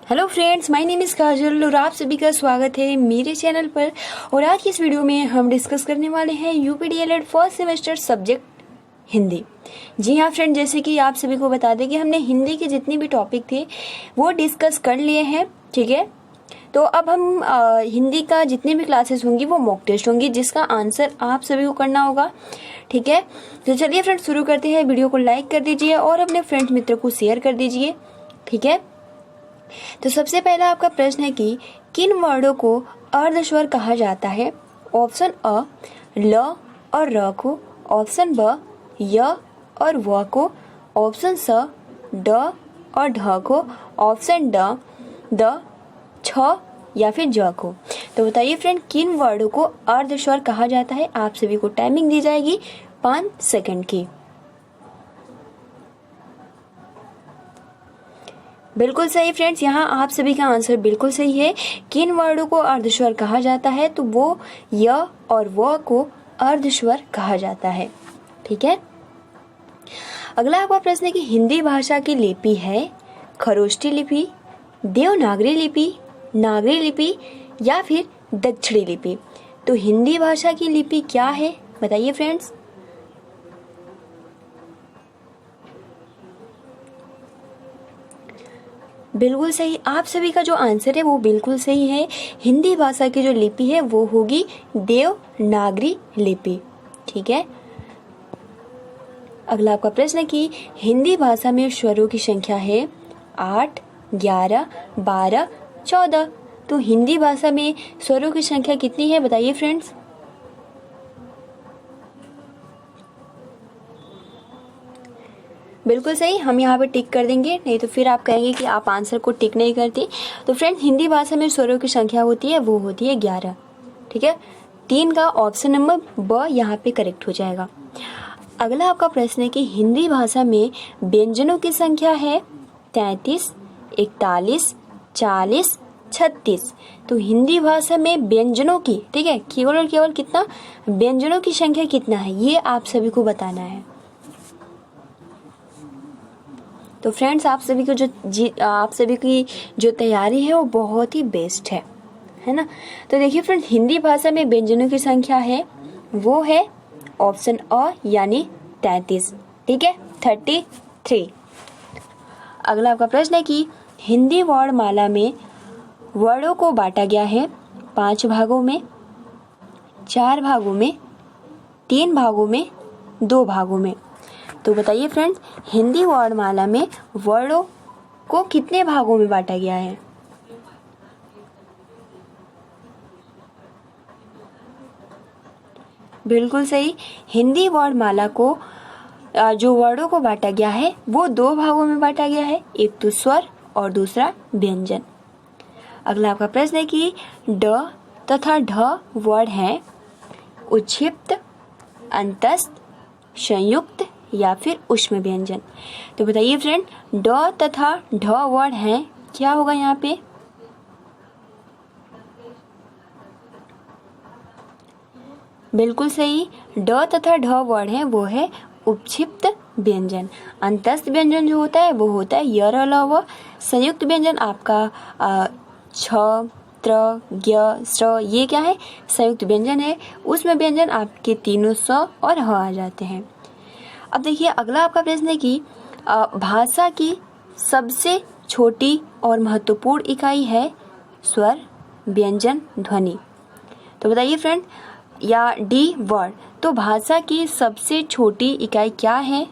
Hello friends, my name is Kajal और आप सभी का स्वागत है मेरे चैनल पर। और आज की इस वीडियो में हम डिस्कस करने वाले हैं UP DElEd first semester subject Hindi. जी हाँ फ्रेंड, जैसे कि आप सभी को बता दें कि हमने हिंदी के जितने भी टॉपिक थे वो डिस्कस कर लिए हैं, ठीक है। तो अब हम हिंदी का जितने भी क्लासेस होंगी वो मॉक टेस्ट होंगी, जिसका आंसर आप सभी को करना होगा, ठीक है। तो चलिए फ्रेंड्स शुरू करते हैं। वीडियो को लाइक कर दीजिए और अपने फ्रेंड्स मित्र को शेयर कर दीजिए, ठीक है। तो सबसे पहला आपका प्रश्न है कि किन वर्णों को अर्धस्वर कहा जाता है। ऑप्शन अ ल और र को, ऑप्शन ब य और व को, ऑप्शन स ड और ढ को, ऑप्शन द छ या फिर ज को। तो बताइए फ्रेंड, किन वर्णों को अर्धस्वर कहा जाता है। आप सभी को टाइमिंग दी जाएगी 5 सेकंड की। बिल्कुल सही फ्रेंड्स, यहाँ आप सभी का आंसर बिल्कुल सही है। किन वर्णों को अर्धस्वर कहा जाता है, तो वो य और व को अर्धस्वर कहा जाता है, ठीक है। अगला आपका प्रश्न है कि हिंदी भाषा की लिपि है खरोष्ठी लिपि, देवनागरी लिपि, नागरी लिपि या फिर दक्षिणी लिपि। तो हिंदी भाषा की लिपि क्या है, बताइए फ्रेंड्स। बिल्कुल सही, आप सभी का जो आंसर है वो बिल्कुल सही है। हिंदी भाषा की जो लिपि है वो होगी देवनागरी लिपि, ठीक है। अगला आपका प्रश्न है कि हिंदी भाषा में स्वरों की संख्या है 8, 11, 12, 14। तो हिंदी भाषा में स्वरों की संख्या कितनी है, बताइए फ्रेंड्स। बिल्कुल सही, हम यहाँ पे टिक कर देंगे, नहीं तो फिर आप कहेंगे कि आप आंसर को टिक नहीं करती। तो फ्रेंड्स, हिंदी भाषा में स्वरों की संख्या होती है वो होती है 11, ठीक है। 3 का ऑप्शन नंबर ब यहाँ पे करेक्ट हो जाएगा। अगला आपका प्रश्न है कि हिंदी भाषा में व्यंजनों की संख्या है 33, 41, 40, 36। तो हिंदी भाषा में व्यंजनों की, ठीक है, केवल और केवल कितना व्यंजनों की संख्या कितना है, ये आप सभी को बताना है। तो फ्रेंड्स, आप सभी की जो तैयारी है वो बहुत ही बेस्ट है ना। तो देखिए फ्रेंड्स, हिंदी भाषा में व्यंजनों की संख्या है वो है ऑप्शन अ यानी 33, ठीक है, 33। अगला आपका प्रश्न है कि हिंदी वर्णमाला में वर्णों को बांटा गया है 5 भागों में, 4 भागों में, 3 भागों में, 2 भागों में। तो बताइए फ्रेंड्स, हिंदी वर्णमाला में वर्णों को कितने भागों में बांटा गया है। बिल्कुल सही, हिंदी वर्णमाला को जो वर्णों को बांटा गया है वो 2 भागों में बांटा गया है, एक तो स्वर और दूसरा व्यंजन। अगला आपका प्रश्न है कि ड तथा ढ वर्ड हैं उच्छिप्त, अंतस्थ, संयुक्त या फिर ऊष्म व्यंजन। तो बताइए फ्रेंड, ड तथा ढ वर्ड हैं, क्या होगा यहाँ पे। बिल्कुल सही, ड तथा ढ वर्ड है वो है उपक्षिप्त व्यंजन। अंतस्थ व्यंजन जो होता है वो होता है य र ल व। संयुक्त व्यंजन आपका छ, त्र, ज्ञ, स्र, ये क्या है, संयुक्त व्यंजन है। उसमें व्यंजन आपके तीनों स और ह आ जाते हैं। अब देखिए, अगला आपका प्रश्न है कि भाषा की सबसे छोटी और महत्वपूर्ण इकाई है स्वर, व्यंजन, ध्वनि। तो बताइए फ्रेंड, या डी वर्ड। तो भाषा की सबसे छोटी इकाई क्या है।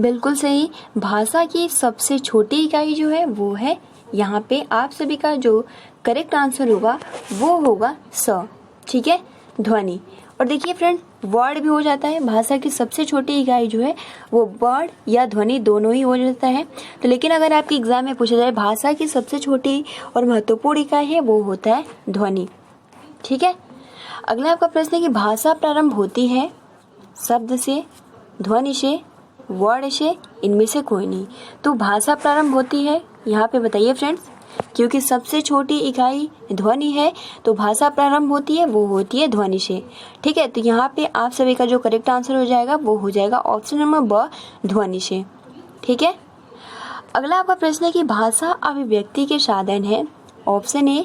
बिल्कुल सही, भाषा की सबसे छोटी इकाई जो है वो है, यहाँ पे आप सभी का जो करेक्ट आंसर होगा वो होगा स, ठीक है, ध्वनि। और देखिए फ्रेंड, वर्ड भी हो जाता है, भाषा की सबसे छोटी इकाई जो है वो वर्ड या ध्वनि दोनों ही हो जाता है। तो लेकिन अगर आपके एग्जाम में पूछा जाए भाषा की सबसे छोटी और महत्वपूर्ण इकाई है वो होता है ध्वनि, ठीक है। अगला आपका प्रश्न है कि भाषा प्रारंभ होती है शब्द से, ध्वनि से, वर्ड से, इनमें से कोई नहीं। तो भाषा प्रारंभ होती है, यहाँ पे बताइए फ्रेंड्स, क्योंकि सबसे छोटी इकाई ध्वनि है तो भाषा प्रारंभ होती है वो होती है ध्वनि से। ठीक है, तो यहाँ पे आप सभी का जो करेक्ट आंसर हो जाएगा वो हो जाएगा ऑप्शन नंबर ब, ध्वनि से। ठीक है, अगला आपका प्रश्न है कि भाषा अभिव्यक्ति के साधन है। ऑप्शन ए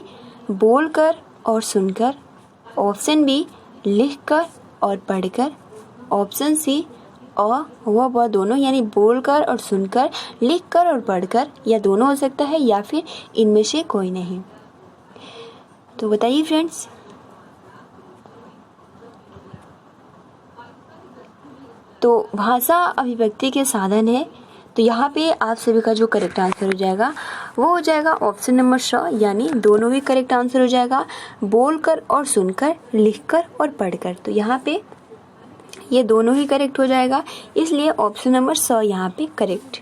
बोलकर और सुनकर, ऑप्शन बी लिखकर और पढ़कर, ऑप्शन सी अ व ब दोनों यानी बोलकर और सुनकर, लिखकर और पढ़कर, या दोनों हो सकता है या फिर इनमें से कोई नहीं। तो बताइए फ्रेंड्स। तो भाषा अभिव्यक्ति के साधन है, तो यहाँ पे आप सभी का जो करेक्ट आंसर हो जाएगा वो हो जाएगा ऑप्शन नंबर श, यानी दोनों ही करेक्ट आंसर हो जाएगा, बोलकर और सुनकर, लिखकर और पढ़कर। तो यहाँ पे ये दोनों ही करेक्ट हो जाएगा, इसलिए ऑप्शन नंबर स यहाँ पे करेक्ट।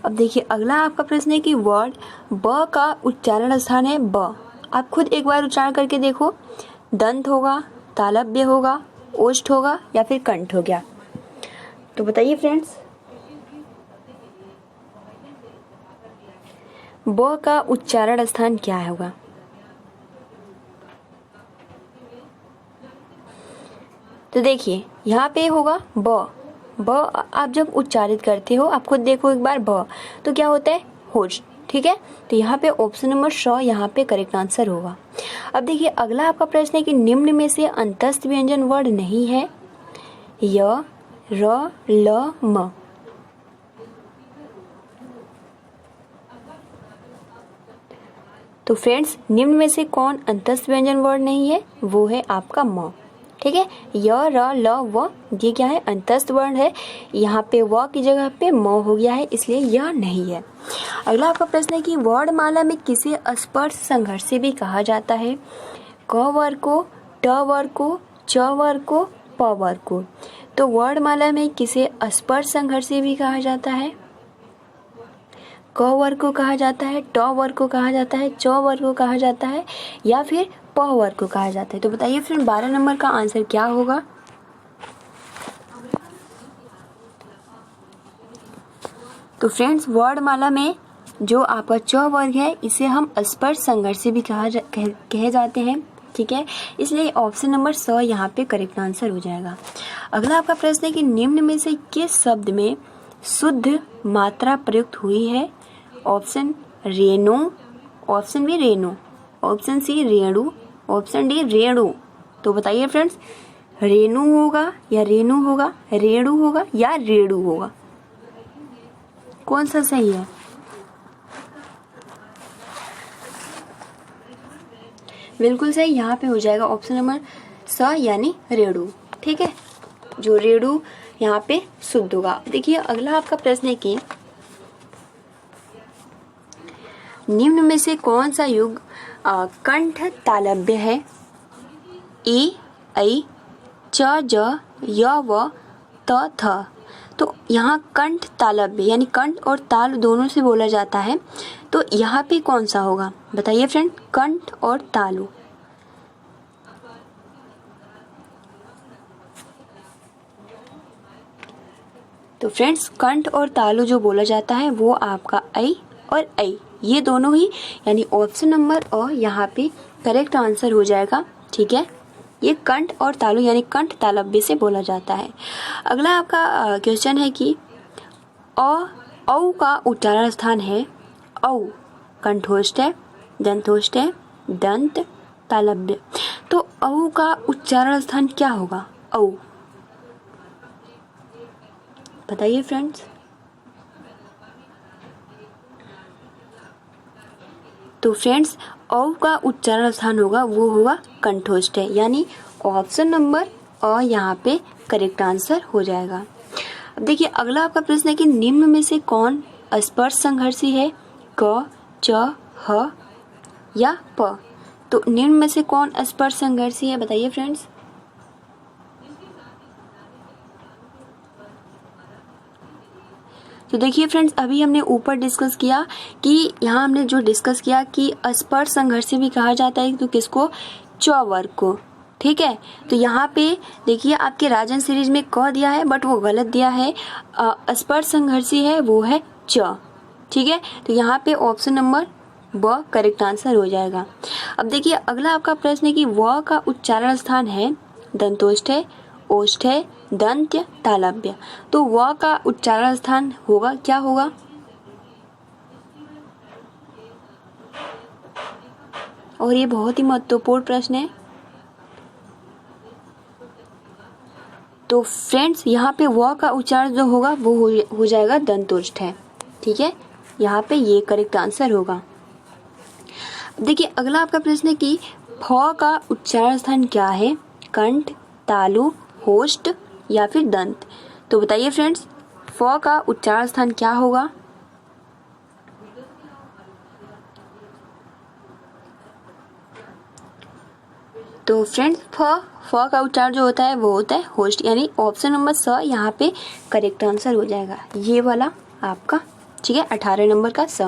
अब देखिए अगला आपका प्रश्न है कि वर्ड ब का उच्चारण स्थान है ब। आप खुद एक बार उच्चारण करके देखो, दंत होगा, तालव्य होगा, ओष्ठ होगा या फिर कंठ हो गया। तो बताइए फ्रेंड्स, ब का उच्चारण स्थान क्या होगा? तो देखिए यहाँ पे होगा ब आप जब उच्चारित करते हो, आप खुद देखो एक बार ब, तो क्या होता है होश। ठीक है, तो यहाँ पे ऑप्शन नंबर श यहाँ पे करेक्ट आंसर होगा। अब देखिए अगला आपका प्रश्न है कि निम्न में से अंतस्थ व्यंजन वर्ण नहीं है, य, र, ल, म। तो फ्रेंड्स निम्न में से कौन अंतस्थ व्यंजन वर्ण नहीं है? वो है आपका म। ठीक है, य, र, ल, व ये क्या है? अंतस्थ वर्ण है। यहाँ पे व की जगह पे म हो गया है, इसलिए यह नहीं है। अगला आपका प्रश्न है कि वर्णमाला में किसे स्पर्श संघर्ष भी कहा जाता है? क वर्ग को, ट वर्ग को, च वर्ग को, प वर्ग को। तो वर्णमाला में किसे स्पर्श संघर्ष भी कहा जाता है? क वर्ग को कहा जाता है, ट वर्ग को कहा जाता है, च वर्ग को कहा जाता है या फिर प वर्ग को कहा जाता है। तो बताइए फ्रेंड 12 नंबर का आंसर क्या होगा? तो फ्रेंड्स वर्णमाला में जो आपका च वर्ग है इसे हम स्पर्श संघर्ष भी कहे जाते हैं। ठीक है, इसलिए ऑप्शन नंबर स यहाँ पे करेक्ट आंसर हो जाएगा। अगला आपका प्रश्न है कि निम्न में से किस शब्द में शुद्ध मात्रा प्रयुक्त हुई है? ऑप्शन रेणु, ऑप्शन बी रेणु, ऑप्शन सी रेणु, ऑप्शन डी रेणु। तो बताइए फ्रेंड्स, रेणु होगा या रेणु होगा, रेणु होगा या रेणु होगा, कौन सा सही है? बिल्कुल सही, यहाँ पे हो जाएगा ऑप्शन नंबर स यानी रेणु। ठीक है, जो रेणु यहाँ पे शुद्ध होगा। देखिए अगला आपका प्रश्न है कि निम्न में से कौन सा युग कंठ तालव्य है? ई, ऐ, च, ज, य, व, त, थ। तो यहाँ कंठ तालव्य यानी कंठ और ताल दोनों से बोला जाता है, तो यहाँ पे कौन सा होगा? बताइए फ्रेंड, कंठ और तालु। तो फ्रेंड्स कंठ और तालु जो बोला जाता है वो आपका ऐ और ऐ, ये दोनों ही यानी ऑप्शन नंबर अ यहाँ पे करेक्ट आंसर हो जाएगा। ठीक है, ये कंठ और तालु यानी कंठ तालव्य से बोला जाता है। अगला आपका क्वेश्चन है कि औ का उच्चारण स्थान है औ, कंठोष्ठ है, दंतोष्ठ है, दंत, तालव्य। तो औ का उच्चारण स्थान क्या होगा? औ बताइए फ्रेंड्स। तो फ्रेंड्स औ का उच्चारण स्थान होगा वो होगा कंठोष्ठ है, यानी ऑप्शन नंबर अ यहाँ पे करेक्ट आंसर हो जाएगा। अब देखिए अगला आपका प्रश्न है कि निम्न में से कौन स्पर्श संघर्षी है? क, च, ह या प। तो निम्न में से कौन स्पर्श संघर्षी है? बताइए फ्रेंड्स। तो देखिए फ्रेंड्स अभी हमने ऊपर डिस्कस किया कि यहाँ हमने जो डिस्कस किया कि स्पर्श संघर्षी भी कहा जाता है, तो किसको? च वर्ग को। ठीक है, तो यहाँ पे देखिए आपके राजन सीरीज में क दिया है बट वो गलत दिया है, स्पर्श संघर्षी है वो है च। ठीक है, तो यहाँ पे ऑप्शन नंबर ब करेक्ट आंसर हो जाएगा। अब देखिए अगला आपका प्रश्न है कि व का उच्चारण स्थान है दंतोष्ठ है, ओष्ठ है, दंत्य, तालव्य। तो व का उच्चारण स्थान होगा क्या होगा? और ये बहुत ही महत्वपूर्ण प्रश्न है। तो फ्रेंड्स यहाँ पे व का उच्चारण जो होगा वो हो जाएगा दंतोष्ठ है। ठीक है, यहाँ पे ये करेक्ट आंसर होगा। देखिए अगला आपका प्रश्न है कि फ का उच्चारण स्थान क्या है? कंठ, तालु, होष्ठ या फिर दंत। तो बताइए फ्रेंड्स फ का उच्चारण स्थान क्या होगा? तो फ्रेंड्स फ का उच्चारण जो होता है वो होता है होस्ट, यानी ऑप्शन नंबर स यहाँ पे करेक्ट आंसर हो जाएगा, ये वाला आपका। ठीक है, 18 नंबर का स।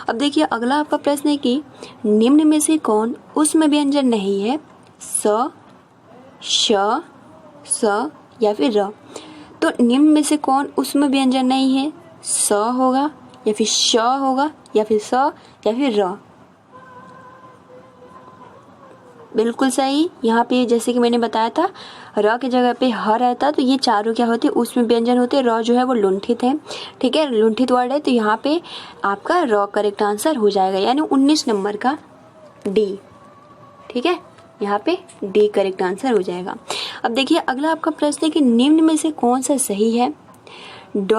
अब देखिए अगला आपका प्रश्न है कि निम्न में से कौन उसमें व्यंजन नहीं है? स, श, स या फिर र। तो निम्न में से कौन उसमें व्यंजन नहीं है? स होगा या फिर श होगा या फिर स या फिर र। बिल्कुल सही। यहाँ पे जैसे कि मैंने बताया था र की जगह पे ह रहता, तो ये चारों क्या होते हैं उसमें व्यंजन होते हैं। र जो है वो लुंठित है। ठीक है, लुंठित वर्ड है, तो यहाँ पे आपका र करेक्ट आंसर हो जाएगा, यानी 19 नंबर का डी। ठीक है, यहाँ पे डी करेक्ट आंसर हो जाएगा। अब देखिए अगला आपका प्रश्न है कि निम्न में से कौन सा सही है? ड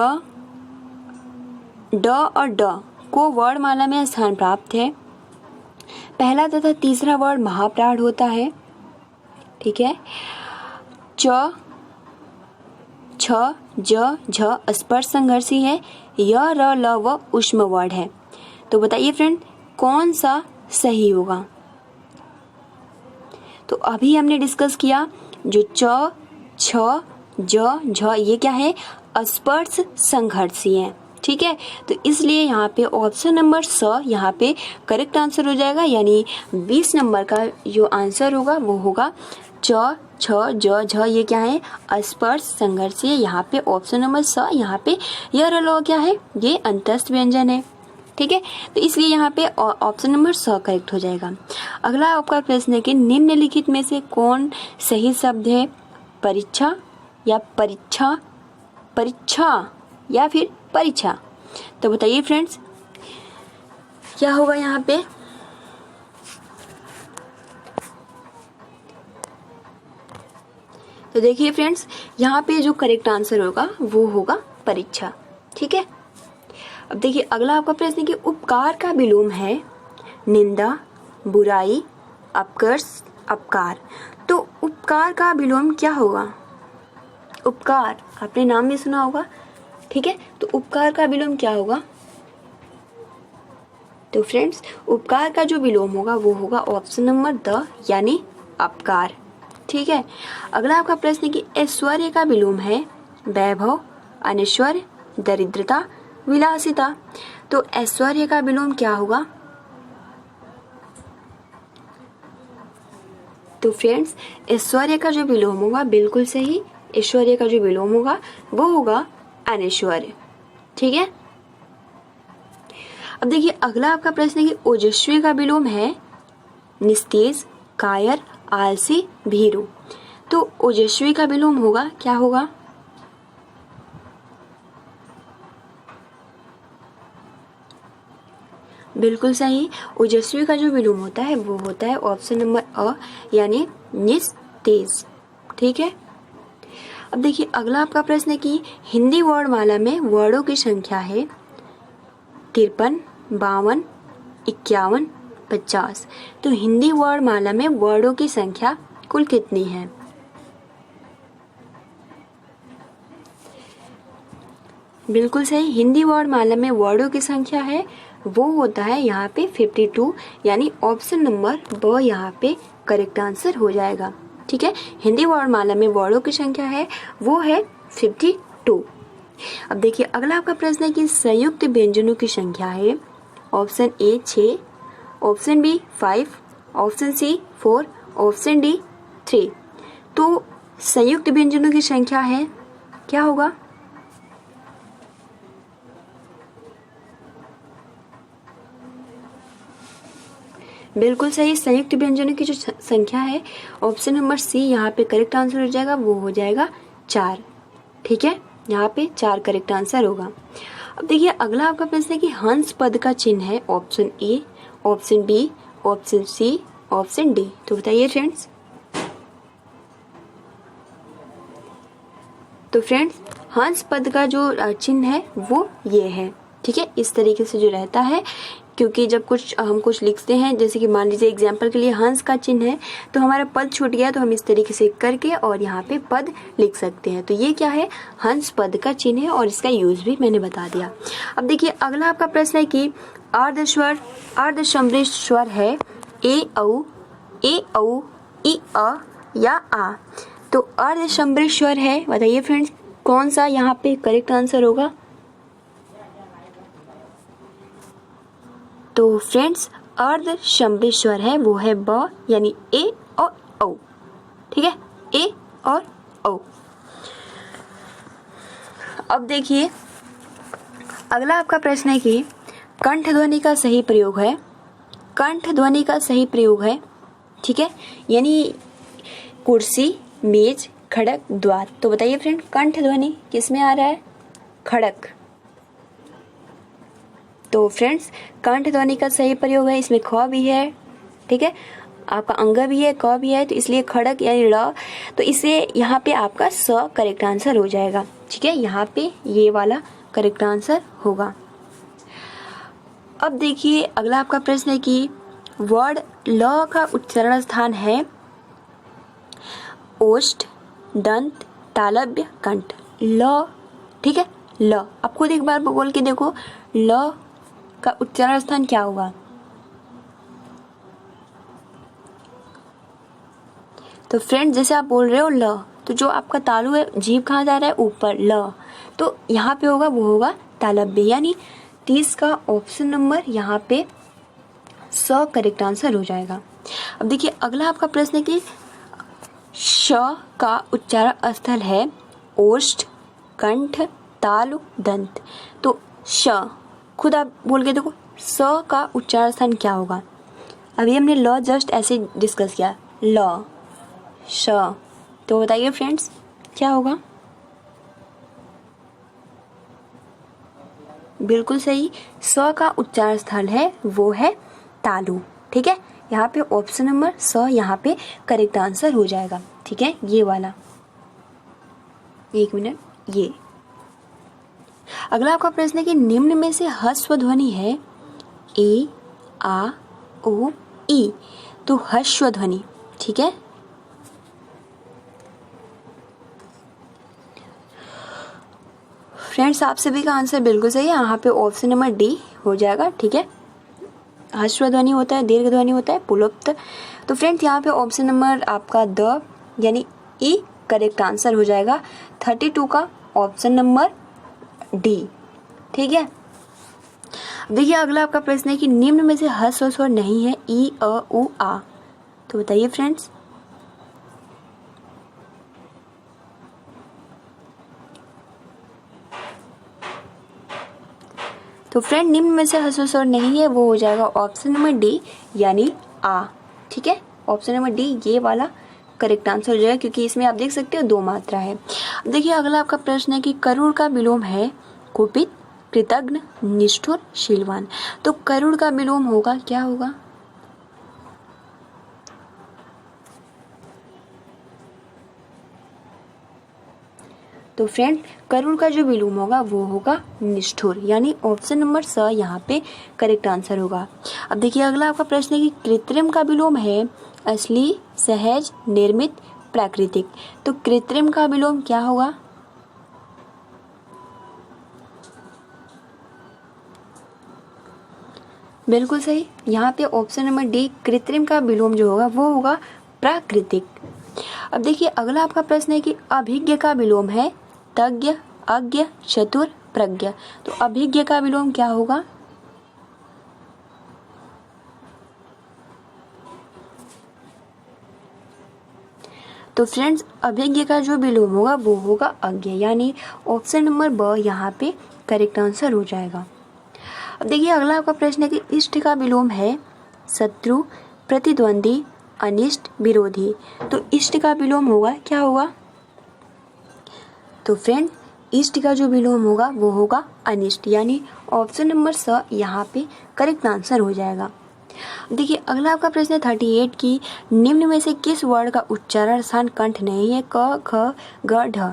और ड को वर्णमाला में स्थान प्राप्त है। पहला तथा तीसरा वर्ड महाप्राण होता है। ठीक है, च, छ, ज, झ स्पर्श संघर्षी है। य, र, ल, व ऊष्म वर्ड है। तो बताइए फ्रेंड कौन सा सही होगा? तो अभी हमने डिस्कस किया जो च, छ, ज, झ ये क्या है? स्पर्श संघर्षी है। ठीक है, तो इसलिए यहाँ पे ऑप्शन नंबर स यहाँ पे करेक्ट आंसर हो जाएगा, यानी 20 नंबर का जो आंसर होगा वो होगा च, छ, ज, झ ये क्या है? स्पर्श संघर्षी है। यहाँ पे ऑप्शन नंबर स यहाँ पे य, र, ल क्या है? ये अंतस्थ व्यंजन है। ठीक है, तो इसलिए यहाँ पे ऑप्शन नंबर स करेक्ट हो जाएगा। अगला आपका प्रश्न है कि निम्नलिखित में से कौन सही शब्द है? परीक्षा या परीक्षा, परीक्षा या फिर परीक्षा। तो बताइए फ्रेंड्स क्या होगा यहाँ पे? तो देखिए फ्रेंड्स यहाँ पे जो करेक्ट आंसर होगा वो होगा परीक्षा। ठीक है, अब देखिए अगला आपका प्रश्न है कि उपकार का विलोम है निंदा, बुराई, अपकर्ष, अपकार। तो उपकार का विलोम क्या होगा? उपकार आपने नाम भी सुना होगा। ठीक है, तो उपकार का विलोम क्या होगा? तो फ्रेंड्स उपकार का जो विलोम होगा वो होगा ऑप्शन नंबर द, यानी अपकार। ठीक है, अगला आपका प्रश्न है कि ऐश्वर्य का विलोम है वैभव, अनैश्वर्य, दरिद्रता, विलासिता। तो ऐश्वर्य का विलोम क्या होगा? तो फ्रेंड्स ऐश्वर्य का जो विलोम होगा बिल्कुल सही, ऐश्वर्य का जो विलोम होगा वो होगा अनैश्वर्य। ठीक है, अब देखिए अगला आपका प्रश्न है कि ओजस्वी का विलोम है निस्तेज, कायर, आलसी, भीरू। तो ओजस्वी का विलोम होगा क्या होगा? बिल्कुल सही, ओजस्वी का जो विलोम होता है वो होता है ऑप्शन नंबर अ, यानी निस्तेज। ठीक है, अब देखिए अगला आपका प्रश्न है कि हिंदी वर्णमाला में वर्णों की संख्या है 53, 52, 51, 50। तो हिंदी वर्णमाला में वर्णों की संख्या कुल कितनी है? बिल्कुल सही, हिंदी वर्णमाला में वर्णों की संख्या है वो होता है यहाँ पे 52, यानी ऑप्शन नंबर ब यहाँ पे करेक्ट आंसर हो जाएगा। ठीक है, हिंदी वर्णमाला में वर्णों की संख्या है वो है 52। अब देखिए अगला आपका प्रश्न है कि संयुक्त व्यंजनों की संख्या है option A 6, option B 5, option C 4, option D 3। तो संयुक्त व्यंजनों की संख्या है क्या होगा? बिल्कुल सही। संयुक्त व्यंजनों की जो संख्या है ऑप्शन नंबर सी यहाँ पे करेक्ट आंसर हो जाएगा, वो हो जाएगा 4। ठीक है, यहाँ पे 4 करेक्ट आंसर होगा। अब देखिए अगला आपका प्रश्न है कि हंस पद का चिन्ह है option A, option B, option C, option D. तो बताइए फ्रेंड्स। तो फ्रेंड्स हंस पद का जो चिन्ह है वो ये है। ठीक है, इस तरीके से जो रहता है, क्योंकि जब हम कुछ लिखते हैं, जैसे कि मान लीजिए एग्जाम्पल के लिए हंस का चिन्ह है तो हमारा पद छूट गया, तो हम इस तरीके से करके और यहाँ पे पद लिख सकते हैं। तो ये क्या है, हंस पद का चिन्ह है और इसका यूज भी मैंने बता दिया। अब देखिए अगला आपका प्रश्न है कि अर्धसमृद्ध स्वर है ए औ, इ अ या आ। तो अर्धसमृद्ध स्वर है, बताइए फ्रेंड्स कौन सा यहाँ पे करेक्ट आंसर होगा। तो फ्रेंड्स अर्धसमृद्ध स्वर है वो है ब, यानी ए और औ। ठीक है, ए और औ। अब देखिए अगला आपका प्रश्न है कि कंठ ध्वनि का सही प्रयोग है, कंठ ध्वनि का सही प्रयोग है। ठीक है, यानी कुर्सी, मेज, खड़क, द्वार। तो बताइए फ्रेंड कंठ ध्वनि किस में आ रहा है, खड़क। तो फ्रेंड्स कंठ ध्वनि का सही प्रयोग है, इसमें ख भी है। ठीक है, आपका अंग भी है, क भी है, तो इसलिए खड़क यानी र। तो इसे यहाँ पे आपका स करेक्ट आंसर हो जाएगा। ठीक है, यहाँ पे ये वाला करेक्ट आंसर होगा। अब देखिए अगला आपका प्रश्न है कि वर्ड ल का उच्चारण स्थान है ओष्ठ, दंत, तालव्य, कंठ। ल। ठीक है, ल। आप खुद एक बार बोल के देखो, ल का उच्चारण स्थान क्या होगा। तो फ्रेंड जैसे आप बोल रहे हो ल, तो जो आपका तालु है, जीभ कहाँ जा रहा है, ऊपर, ल। तो यहाँ पे होगा वो होगा तालव्य, यानी 30 का ऑप्शन नंबर यहाँ पे स करेक्ट आंसर हो जाएगा। अब देखिए अगला आपका प्रश्न है कि श का उच्चारण स्थल है ओष्ठ, कंठ, तालु, दंत। तो श खुद आप बोल के देखो, स का उच्चारण स्थान क्या होगा। अभी हमने ल जस्ट ऐसे डिस्कस किया, ल, श। तो बताइए फ्रेंड्स क्या होगा। बिल्कुल सही, स का उच्चारण स्थल है वो है तालु। ठीक है, यहाँ पे ऑप्शन नंबर स यहाँ पे करेक्ट आंसर हो जाएगा। ठीक है, ये वाला, एक मिनट, ये अगला आपका प्रश्न है कि निम्न में से ह्रस्व ध्वनि है ए, आ, ओ, ई। तो ह्रस्व ध्वनि। ठीक है, फ्रेंड्स आप सभी का आंसर बिल्कुल सही है, यहाँ पे ऑप्शन नंबर डी हो जाएगा। ठीक है, ह्रस्व ध्वनि होता है, दीर्घ ध्वनि होता है, पुलोक्त। तो फ्रेंड्स यहाँ पे ऑप्शन नंबर आपका द यानी ई करेक्ट आंसर हो जाएगा। 32 का ऑप्शन नंबर डी। ठीक है, देखिए अगला आपका प्रश्न है कि निम्न में से ह्रस्व स्वर नहीं है ई, अ, उ, आ। तो बताइए फ्रेंड्स। तो फ्रेंड निम्न में से ह्रस्व स्वर नहीं है, वो हो जाएगा ऑप्शन नंबर डी यानी आ। ठीक है, ऑप्शन नंबर डी ये वाला करेक्ट आंसर हो जाएगा, क्योंकि इसमें आप देख सकते हो 2 मात्रा है। देखिए अगला आपका प्रश्न है कि करुण का विलोम है कुपित, कृतघ्न, निष्ठुर, शीलवान। तो करुण का विलोम होगा, क्या होगा। तो फ्रेंड करुण का जो विलोम होगा वो होगा निष्ठुर, यानी ऑप्शन नंबर स यहाँ पे करेक्ट आंसर होगा। अब देखिए अगला आपका प्रश्न है कि कृत्रिम का विलोम है असली, सहज, निर्मित, प्राकृतिक। तो कृत्रिम का विलोम क्या होगा। बिल्कुल सही, यहाँ पे ऑप्शन नंबर डी कृत्रिम का विलोम जो होगा वो होगा प्राकृतिक। अब देखिए अगला आपका प्रश्न है कि अभिज्ञ का विलोम है तज्ञ, अज्ञ, चतुर, प्रज्ञ। तो अभिज्ञ का विलोम क्या होगा। तो फ्रेंड्स अभिज्ञ का जो विलोम होगा वो होगा अज्ञ, यानी ऑप्शन नंबर ब यहाँ पे करेक्ट आंसर हो जाएगा। अब देखिए अगला आपका प्रश्न है कि इष्ट का विलोम है शत्रु, प्रतिद्वंदी, अनिष्ट, विरोधी। तो इष्ट का विलोम होगा, क्या होगा? तो फ्रेंड इष्ट का जो विलोम होगा वो होगा अनिष्ट, यानी ऑप्शन नंबर स यहाँ पे करेक्ट आंसर हो जाएगा। देखिए अगला आपका प्रश्न है 38 की निम्न में से किस वर्ण का उच्चारण स्थान कंठ नहीं है? क, ख, ग, ढ।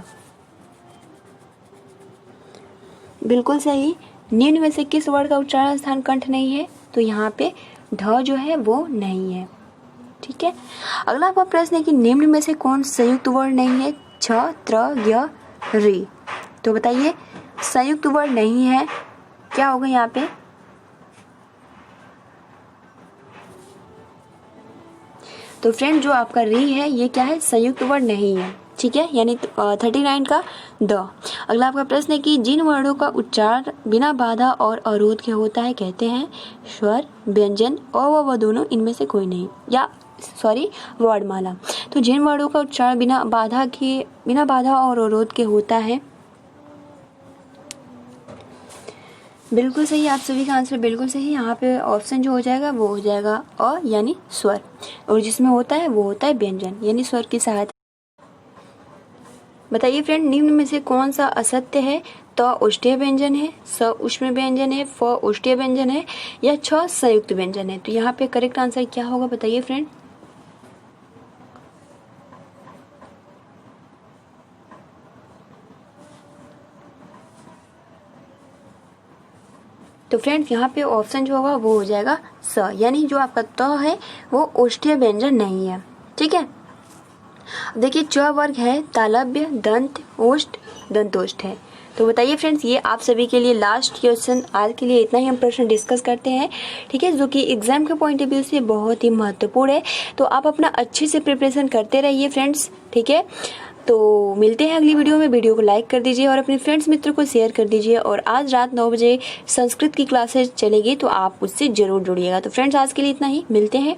बिल्कुल सही। निम्न में से किस वर्ण का उच्चारण स्थान कंठ नहीं है? तो यहाँ पे ढ जो है वो नहीं है। ठीक है। अगला आपका प्रश्न है कि निम्न में से कौन संयुक्त वर्ण नहीं है? छ, त्र, य, रि। तो बताइए संयुक्त वर्ण नहीं है, क्या होगा यहाँ पे? तो फ्रेंड जो आपका री है ये क्या है? संयुक्त वर्ण नहीं है। ठीक है, यानी 39 का द। अगला आपका प्रश्न है कि जिन वर्णों का उच्चारण बिना बाधा और अवरोध के होता है कहते हैं स्वर, व्यंजन और व दोनों इनमें से कोई नहीं, या सॉरी वर्णमाला। तो जिन वर्णों का उच्चारण बिना बाधा और अवरोध के होता है, बिल्कुल सही। आप सभी का आंसर बिल्कुल सही। यहाँ पे ऑप्शन जो हो जाएगा वो हो जाएगा अ यानी स्वर, और जिसमें होता है वो होता है व्यंजन यानी स्वर की सहायता। बताइए फ्रेंड निम्न में से कौन सा असत्य है? त उष्टीय व्यंजन है, स उष्म व्यंजन है, फ उष्टीय व्यंजन है, या छ संयुक्त व्यंजन है। तो यहाँ पे करेक्ट आंसर क्या होगा बताइए फ्रेंड? तो फ्रेंड्स यहाँ पे ऑप्शन जो होगा वो हो जाएगा स, यानी जो आपका त है वो उष्टीय व्यंजन नहीं है। ठीक है। देखिए च वर्ग है तालव्य, दंत, ओष्ठ, दंतोष्ठ है। तो बताइए फ्रेंड्स ये आप सभी के लिए लास्ट क्वेश्चन। आज के लिए इतना ही हम प्रश्न डिस्कस करते हैं। ठीक है, जो कि एग्जाम के पॉइंट ऑफ व्यू से बहुत ही महत्वपूर्ण है। तो आप अपना अच्छे से प्रिपरेशन करते रहिए फ्रेंड्स। ठीक है, तो मिलते हैं अगली वीडियो में। वीडियो को लाइक कर दीजिए और अपने फ्रेंड्स मित्र को शेयर कर दीजिए। और आज रात 9 बजे संस्कृत की क्लासेज चलेगी, तो आप उससे जरूर जुड़िएगा। तो फ्रेंड्स आज के लिए इतना ही, मिलते हैं।